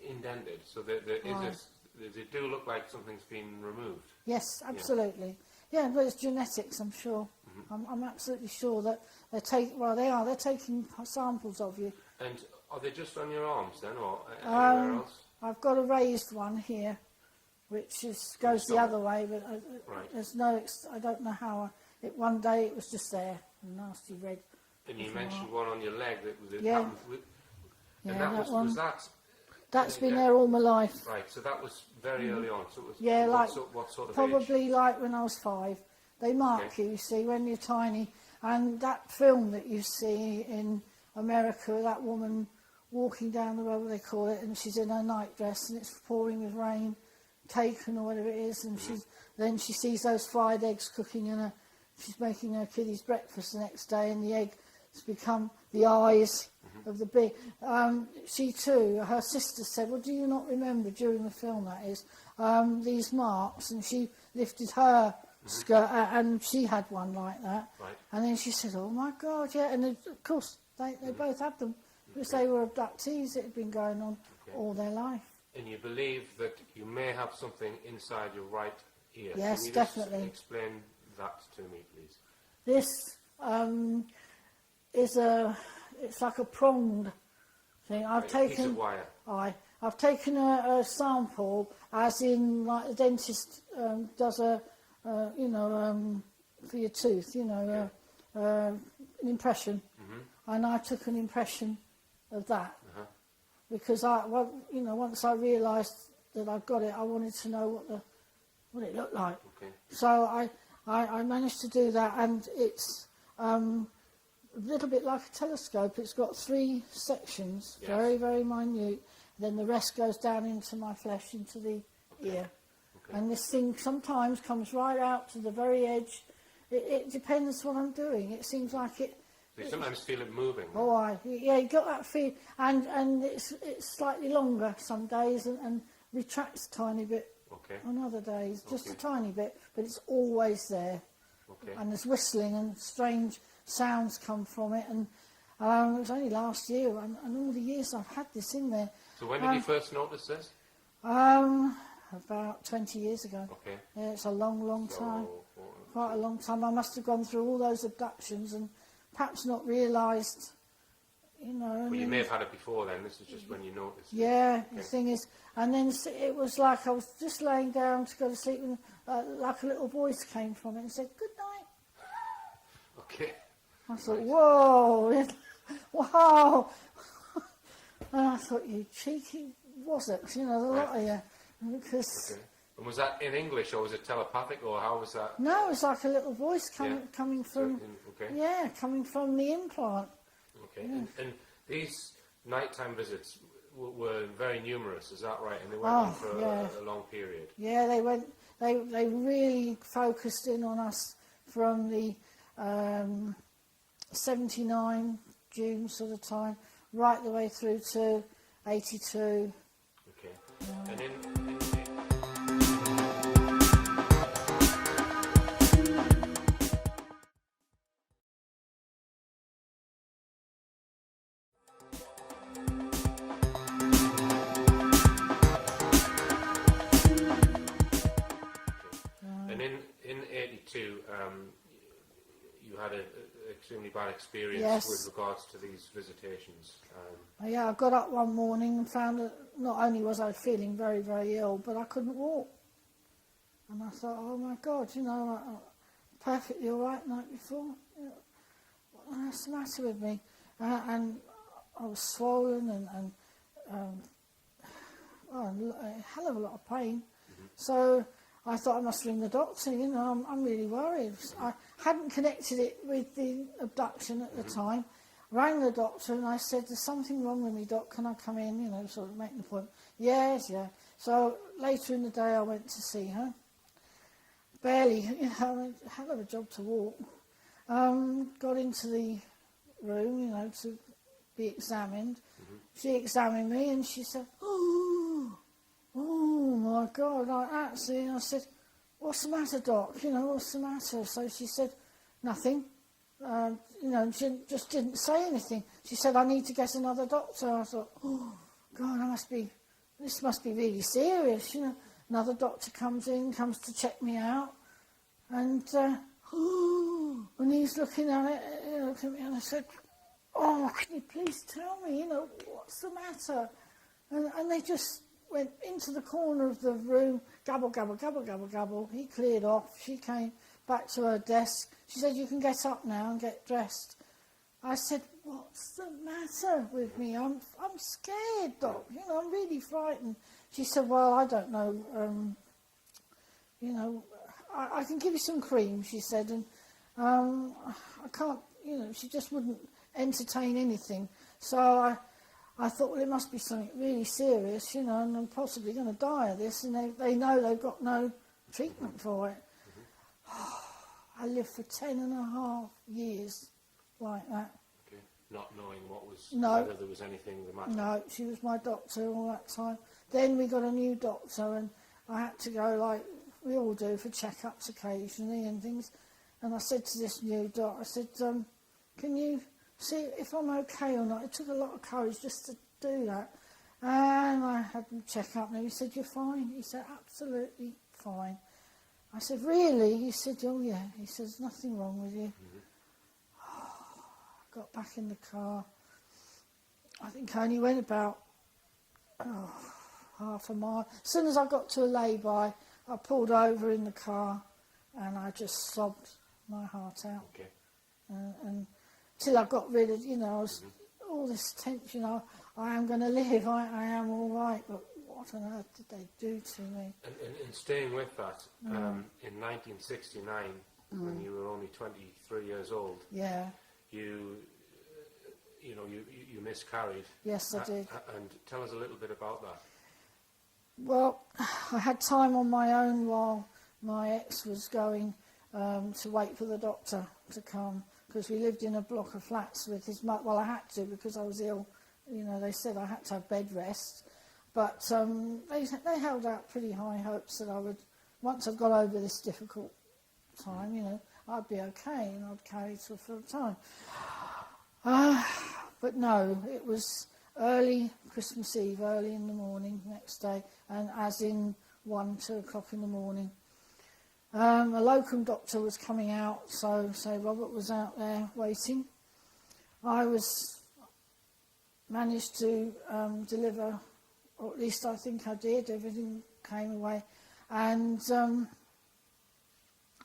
indented, so they do look like something's been removed. Yes, absolutely. Yeah, but it's genetics, I'm sure. I'm absolutely sure that they're taking samples of you. And are they just on your arms then, or anywhere else? I've got a raised one here, which goes the other way, but there's no. I don't know how. One day it was just there, a nasty red. And you mentioned one on your leg that was one. Was that? That's been there all my life. Right, so that was very early on. So it was, what sort of probably age? like when I was 5. They mark you see, when you're tiny. And that film that you see in America, that woman walking down the road, what they call it, and she's in her nightdress and it's pouring with rain, taken or whatever it is, and then she sees those fried eggs cooking and she's making her kiddies breakfast the next day, and the egg has become the eyes of the big. She too, her sister said, well, do you not remember during the film, that is, these marks? And she lifted her skirt, and she had one like that. Right. And then she said, oh my God, yeah. And of course, they both had them, because they were abductees. It had been going on all their life. And you believe that you may have something inside your right ear. Yes, Can you definitely. Just explain that to me, please. This it's like a pronged thing. I've taken a piece of wire. I've taken a sample, as in like the dentist does for your tooth, an impression, and I took an impression of that because once I realised that I'd got it, I wanted to know what it looked like. Okay. So I managed to do that, and it's a little bit like a telescope. It's got 3 sections, very, very minute. Then the rest goes down into my flesh, into the ear. Okay. And this thing sometimes comes right out to the very edge, it depends what I'm doing. It seems like it. So you sometimes feel it moving. Oh, yeah, you got that feel, and it's slightly longer some days and retracts a tiny bit Okay. on other days, just a Okay. tiny bit, but it's always there. Okay. And there's whistling and strange sounds come from it, and it was only last year, and all the years I've had this in there. So when did you first notice this? About 20 years ago. Okay. Yeah, it's a long So, time. Quite a long time. I must have gone through all those abductions and perhaps not realised, you know. Well, you may have had it before then. This is just when you noticed it. Yeah, Okay. the thing is, and then it was like I was just laying down to go to sleep, and like a little voice came from it and said, "Good night." Okay. I thought, Right. whoa, wow. And I thought, you cheeky wazzocks, you know, the lot of you. Because, Okay. And was that in English or was it telepathic or how was that? no, it's like a little voice coming So from, okay. yeah, coming from the implant. Okay. And these nighttime visits were very numerous, is that right? And they went on for a long period. Yeah, they really focused in on us from the 79 June sort of time, right the way through to 82. Okay. Yeah. And in 82, you had an extremely bad experience Yes. with regards to these visitations. Yeah, I got up one morning and found that not only was I feeling very, very ill, but I couldn't walk. And I thought, oh my God, you know, I'm perfectly all right the night before. You know, what's the matter with me? And I was swollen and a hell of a lot of pain. So I thought I must ring the doctor, you know, I'm really worried. I hadn't connected it with the abduction at the time. Rang the doctor and I said, there's something wrong with me, Doc, can I come in, you know, sort of make an appointment. Yes, yeah. So later in the day I went to see her. Barely, you know, a hell of a job to walk. Got into the room, you know, to be examined. She examined me and she said, oh my God, like that. See, I said, what's the matter, Doc? You know, what's the matter? So she said, nothing. You know, she just didn't say anything. She said, I need to get another doctor. I thought, oh God, this must be really serious. You know, another doctor comes to check me out, and when he's looking at it, looked at me, and I said, oh, can you please tell me, you know, what's the matter? And they just went into the corner of the room, gabble, gabble, gabble, gabble, gabble. He cleared off. She came back to her desk. She said, you can get up now and get dressed. I said, what's the matter with me? I'm scared, Doc. You know, I'm really frightened. She said, well, I don't know. You know, I can give you some cream, she said, and I can't, you know, she just wouldn't entertain anything. So I thought, well, it must be something really serious, you know, and I'm possibly going to die of this, and they know they've got no treatment for it. I lived for 10.5 years like that. Okay. Not knowing whether there was anything the matter. No, she was my doctor all that time. Then we got a new doctor, and I had to go, like we all do, for checkups occasionally and things. And I said to this new doctor, I said, can you see if I'm okay or not? It took a lot of courage just to do that. And I had him check up, and he said, you're fine. He said, absolutely fine. I said, really? He said, oh yeah. He said, there's nothing wrong with you. I got back in the car. I think I only went about half a mile. As soon as I got to a lay-by, I pulled over in the car and I just sobbed my heart out. Okay. And till I got rid of, you know, all this tension. I am going to live. I am all right. But what on earth did they do to me? And staying with that, in 1969, when you were only 23 years old, Yeah. you miscarried. Yes, I did. And tell us a little bit about that. Well, I had time on my own while my ex was going to wait for the doctor to come, because we lived in a block of flats with his mother. Well, I had to, because I was ill. You know, they said I had to have bed rest. But they held out pretty high hopes that I would, once I'd got over this difficult time, you know, I'd be okay and I'd carry to a full time. But no, it was early Christmas Eve, early in the morning next day, and as in 1, 2 o'clock in the morning. A locum doctor was coming out, so Robert was out there waiting. I managed to deliver, or at least I think I did. Everything came away, and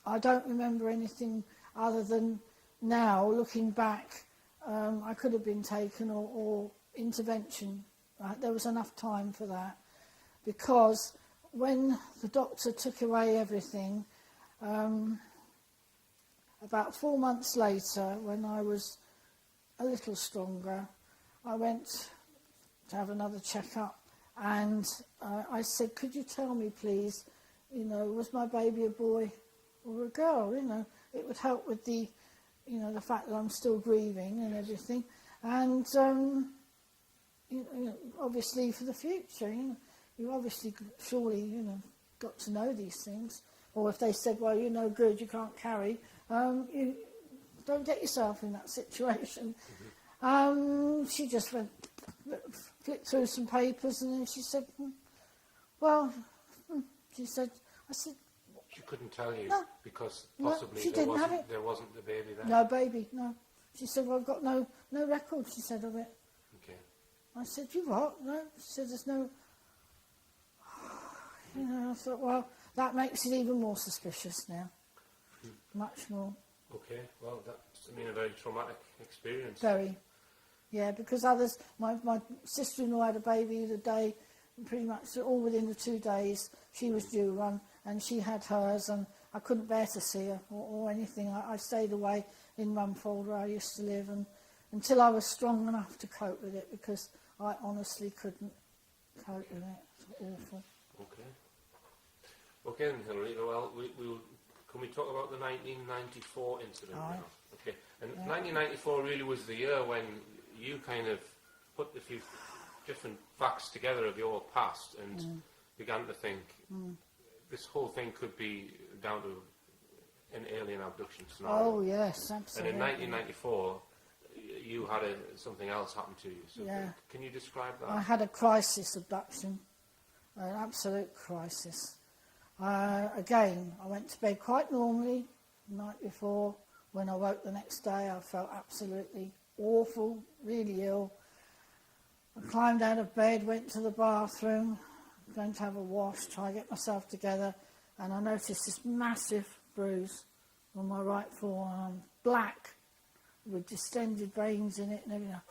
I don't remember anything other than now, looking back, I could have been taken or intervention. There was enough time for that, because when the doctor took away everything, about 4 months later, when I was a little stronger, I went to have another checkup, and I said, could you tell me please, you know, was my baby a boy or a girl? You know, it would help with the, you know, the fact that I'm still grieving and everything, and you know, obviously for the future, you know, you obviously surely, you know, got to know these things. Or if they said, well, you're no good, you can't carry, you don't get yourself in that situation. She just flipped through some papers, and then she said, well, she said, I said... She couldn't tell you, no, because possibly no, there wasn't the baby there? No baby, no. She said, well, I've got no record, she said, of it. Okay. I said, you what? No. She said, there's no... You know, I thought, well, that makes it even more suspicious now. Much more. Okay, well, that's, I mean, a very traumatic experience. Very. Yeah, because others, my sister-in-law had a baby the day, pretty much all within the 2 days she was due one, and she had hers, and I couldn't bear to see her or anything. I stayed away in Mumfold, where I used to live, and until I was strong enough to cope with it, because I honestly couldn't cope with it. It was awful. Okay. Okay then, Hilary, well, can we talk about the 1994 incident Aye. now? Okay, and Yeah. 1994 really was the year when you kind of put a few different facts together of your past and began to think this whole thing could be down to an alien abduction scenario. Oh, yes, absolutely. And in 1994, you had something else happen to you. So Yeah. can you describe that? I had a crisis abduction, an absolute crisis. Again, I went to bed quite normally the night before. When I woke the next day, I felt absolutely awful, really ill. I climbed out of bed, went to the bathroom, going to have a wash, try to get myself together, and I noticed this massive bruise on my right forearm, black, with distended veins in it and everything.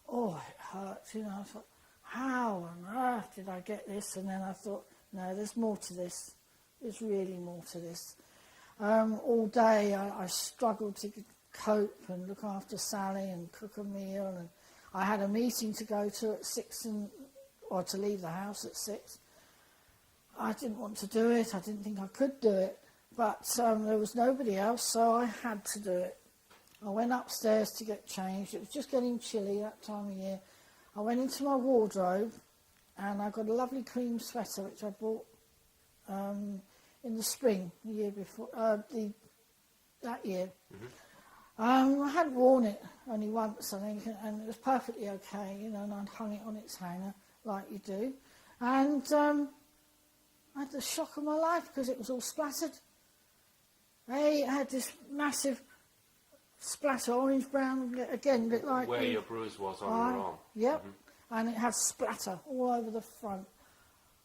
Oh, it hurts, you know. I thought, how on earth did I get this? And then I thought, no, there's more to this. There's really more to this. All day I struggled to cope and look after Sally and cook a meal, and I had a meeting to go to at 6, or to leave the house at 6. I didn't want to do it. I didn't think I could do it, but there was nobody else, so I had to do it. I went upstairs to get changed. It was just getting chilly that time of year. I went into my wardrobe, and I got a lovely cream sweater which I bought in the spring, the year before, that year. I had worn it only once, I think, and it was perfectly okay, you know, and I'd hung it on its hanger like you do. And I had the shock of my life because it was all splattered. I had this massive splatter, orange-brown, again, a bit like... Where your bruise was on your arm. Yep, and it had splatter all over the front.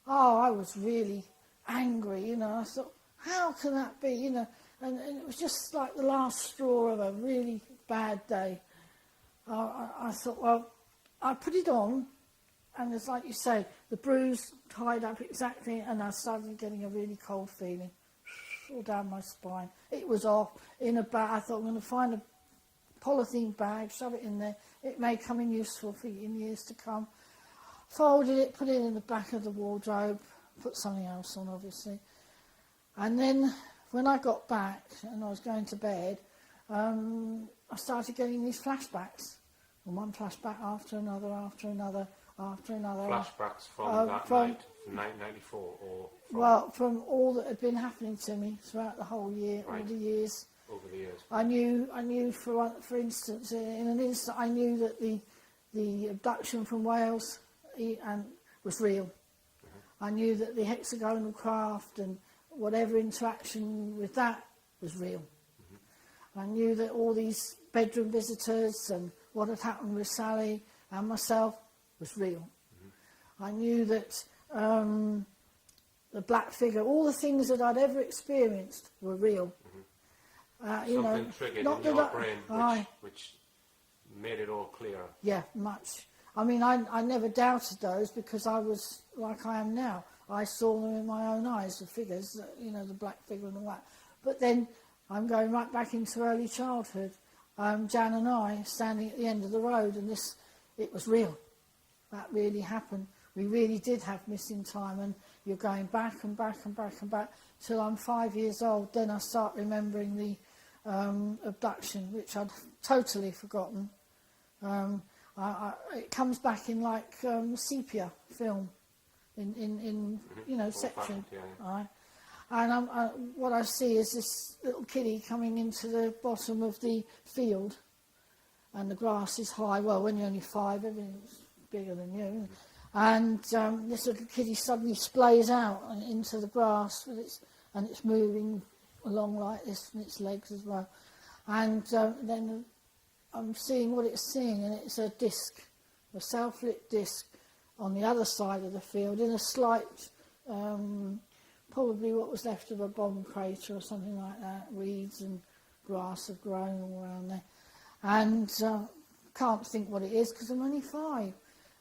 Oh, I was really angry, you know. I thought, how can that be, you know? And it was just like the last straw of a really bad day. I thought, well, I put it on, and it's like you say, the bruise tied up exactly, and I started getting a really cold feeling all down my spine. It was off in a bag. I thought, I'm going to find a polythene bag, shove it in there. It may come in useful for in years to come. Folded it, put it in the back of the wardrobe, put something else on, obviously. And then when I got back and I was going to bed, I started getting these flashbacks. And one flashback after another, after another, after another. Flashbacks from that night, from 1994, or from well, from all that had been happening to me throughout the whole year, Right. all the years. over the years. I knew for instance, in an instant, I knew that the abduction from Wales was real. I knew that the hexagonal craft and whatever interaction with that was real. I knew that all these bedroom visitors and what had happened with Sally and myself was real. I knew that the black figure, all the things that I'd ever experienced were real. Something triggered in your brain which made it all clearer. Yeah, much. I mean, I never doubted those because I was like I am now. I saw them in my own eyes, the figures, the black figure and all that. But then I'm going right back into early childhood. Jan and I standing at the end of the road, and it was real. That really happened. We really did have missing time, and you're going back and back and back and back till I'm 5 years old. Then I start remembering the abduction, which I'd totally forgotten. It comes back in like sepia film, in section. Yeah. Right. And what I see is this little kiddie coming into the bottom of the field, and the grass is high. Well, when you're only 5, everything's bigger than you. And this little kiddie suddenly splays out into the grass, and it's moving along like this, and its legs as well. And then I'm seeing what it's seeing, and it's a disc, a self-lit disc on the other side of the field in a slight, probably what was left of a bomb crater or something like that. Weeds and grass have grown all around there. And can't think what it is because I'm only 5.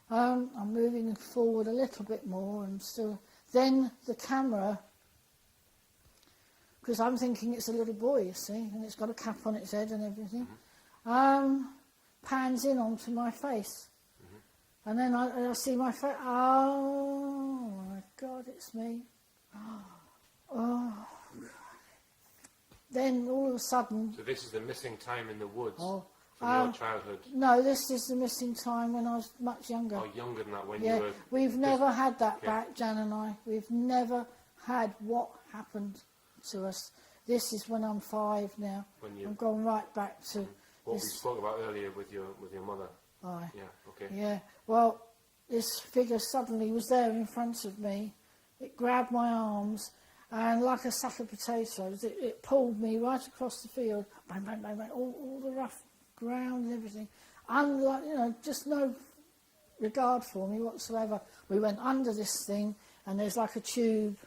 I'm moving forward a little bit more and still. Then the camera, because I'm thinking it's a little boy, you see, and it's got a cap on its head and everything, pans in onto my face. And then I see my face. Oh my God, it's me. Oh. Then all of a sudden. So this is the missing time in the woods Oh. from your childhood. No, this is the missing time when I was much younger. Oh, younger than that, when Yeah, you were. we've never had that back, Jan and I. We've never had what happened to us. This is when I'm 5 now. I'm going right back to what this. we spoke about earlier with your mother. Aye. Yeah. Okay. Yeah. Well, this figure suddenly was there in front of me. It grabbed my arms, and like a sack of potatoes, it pulled me right across the field. Bang, bang, bang, bang. All the rough ground and everything. And just no regard for me whatsoever. We went under this thing, and there's like a tube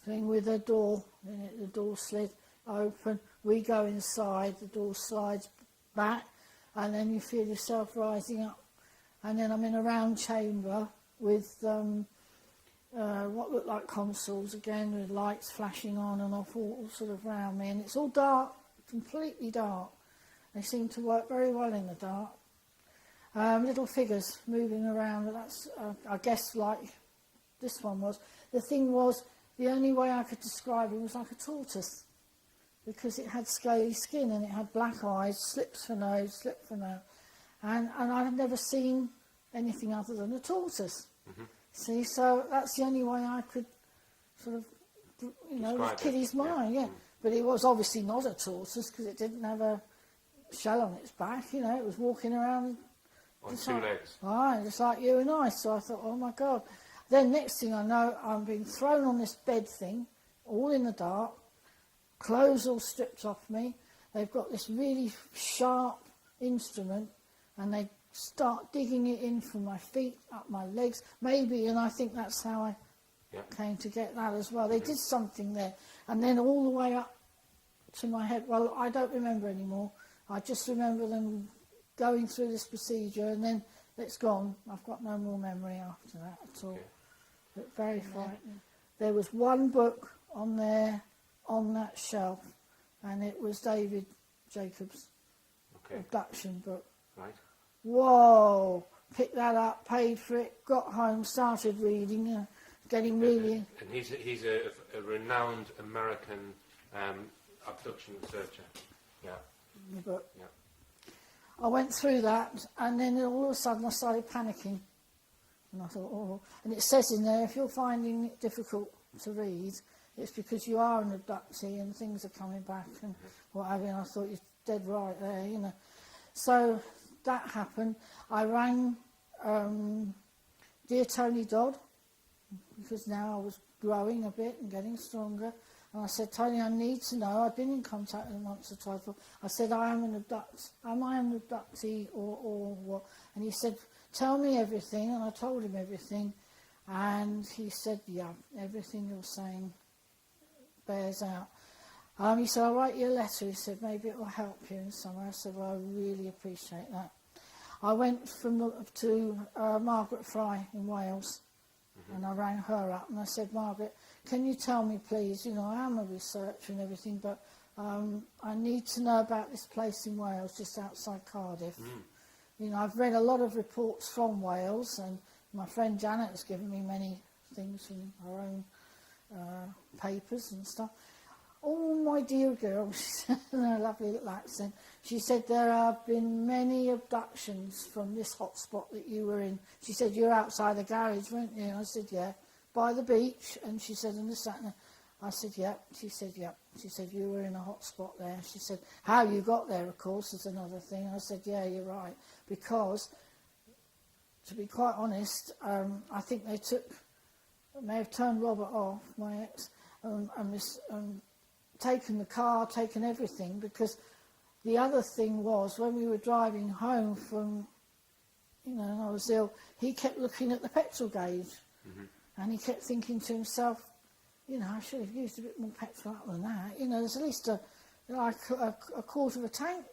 thing with a door in it. The door slid open. We go inside. The door slides back, and then you feel yourself rising up. And then I'm in a round chamber with what looked like consoles again, with lights flashing on and off all sort of around me, and it's all dark, completely dark. They seem to work very well in the dark. Little figures moving around. That's I guess like this one was. The thing was, the only way I could describe it was like a tortoise, because it had scaly skin and it had black eyes, slips for nose, slip for mouth, and I had never seen anything other than a tortoise. See, so that's the only way I could sort of, it was kiddie's mind, yeah. But it was obviously not a tortoise because it didn't have a shell on its back, it was walking around On 2 legs. Aye, just like you and I. So I thought, oh my God. Then next thing I know, I'm being thrown on this bed thing, all in the dark, clothes all stripped off me. They've got this really sharp instrument, and they start digging it in from my feet, up my legs, maybe, and I think that's how I came to get that as well. They did something there, and then all the way up to my head. Well, I don't remember anymore. I just remember them going through this procedure, and then it's gone. I've got no more memory after that at all. But very frightening. There was one book on there, on that shelf, and it was David Jacobs' abduction book. Right. Whoa! Picked that up, paid for it, got home, started reading. getting really... And he's a renowned American abduction researcher. Yeah. But Yeah. I went through that, and then all of a sudden I started panicking. And I thought, oh... And it says in there, if you're finding it difficult to read, it's because you are an abductee and things are coming back and what have you. And I thought, you're dead right there, you know. So that happened. I rang dear Tony Dodd, because now I was growing a bit and getting stronger. And I said, Tony, I need to know. I've been in contact with him once or twice. I said, am I an abductee or what? And he said, tell me everything. And I told him everything. And he said, yeah, everything you're saying bears out. He said, I'll write you a letter. He said, maybe it will help you in some way. I said, well, I really appreciate that. I went to Margaret Fry in Wales, and I rang her up and I said, Margaret, can you tell me please, you know, I am a researcher and everything, but I need to know about this place in Wales just outside Cardiff. You know, I've read a lot of reports from Wales, and my friend Janet has given me many things from her own papers and stuff. Oh, my dear girl, she said in her lovely little accent, she said, there have been many abductions from this hotspot that you were in. She said, you're outside the garage, weren't you? And I said, yeah. By the beach? And she said, in the Saturn. I said, yeah. She said, yeah. She said, you were in a hotspot there. She said, how you got there, of course, is another thing. I said, yeah, you're right. Because, to be quite honest, I think they may have turned Robert off, my ex, and taken the car, taken everything, because the other thing was, when we were driving home from, you know, and I was ill, he kept looking at the petrol gauge, and he kept thinking to himself, you know, I should have used a bit more petrol up than that. You know, there's at least a quarter of a tank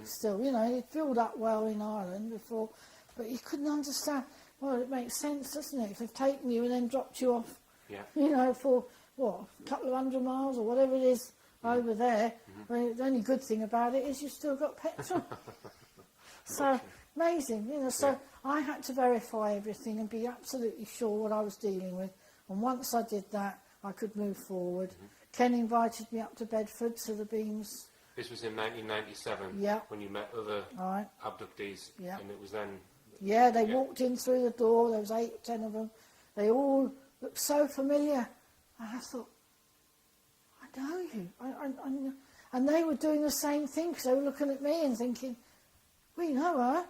still, you know, it filled up well in Ireland before, but he couldn't understand. Well, it makes sense, doesn't it? If they've taken you and then dropped you off, you know, for, what, a couple of 100 miles or whatever it is over there. Well, the only good thing about it is you've still got petrol. So, amazing, you know. So I had to verify everything and be absolutely sure what I was dealing with. And once I did that, I could move forward. Ken invited me up to Bedford to the beams. This was in 1997 when you met other abductees, and it was then... Yeah, they walked in through the door, there was 8 or 10 of them. They all looked so familiar. And I thought, I know you. And they were doing the same thing, because they were looking at me and thinking, we know her.